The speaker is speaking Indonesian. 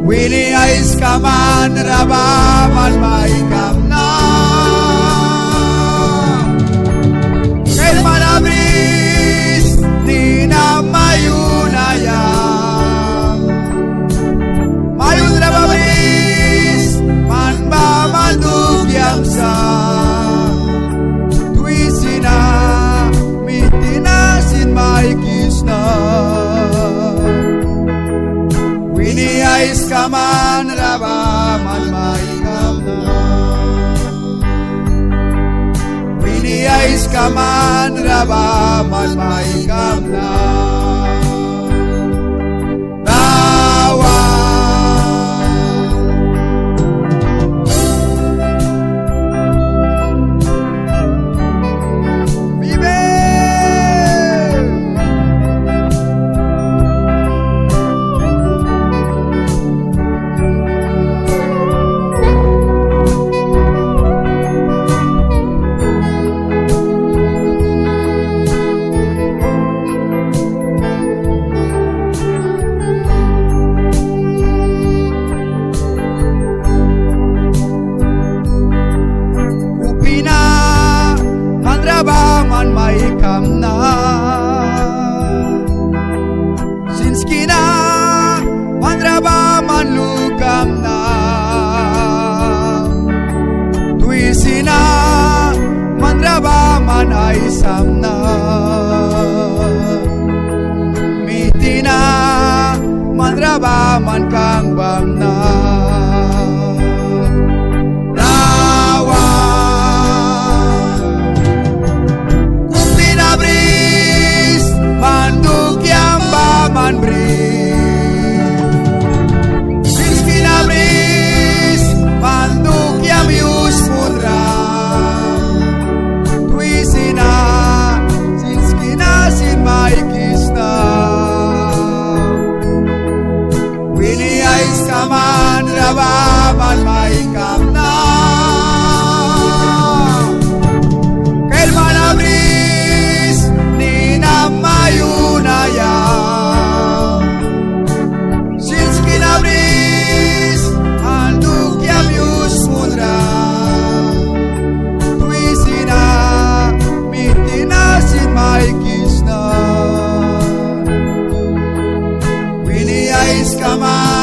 Wini ais kaman rabaman maikam na Kail manabris ni na mayunayang Mayun rababris man ba mandugyam sa Tuisina mitinasin maikisna Wini ais kaman rabaman maikam na Wini ais kaman rabaman maikam na Dawa Mitina manrabaman kang bamna Dawa Kung pinabris mandugyam baman bris Bis pinabris mandugyam yus mudra Tuisina sin maikisna Wini ais kaman rabaman maikam na Kail manabris ni na mayunayang Sins kinabris andugyam yus mudra Tuisina mitinasin maikisna Wini ais kaman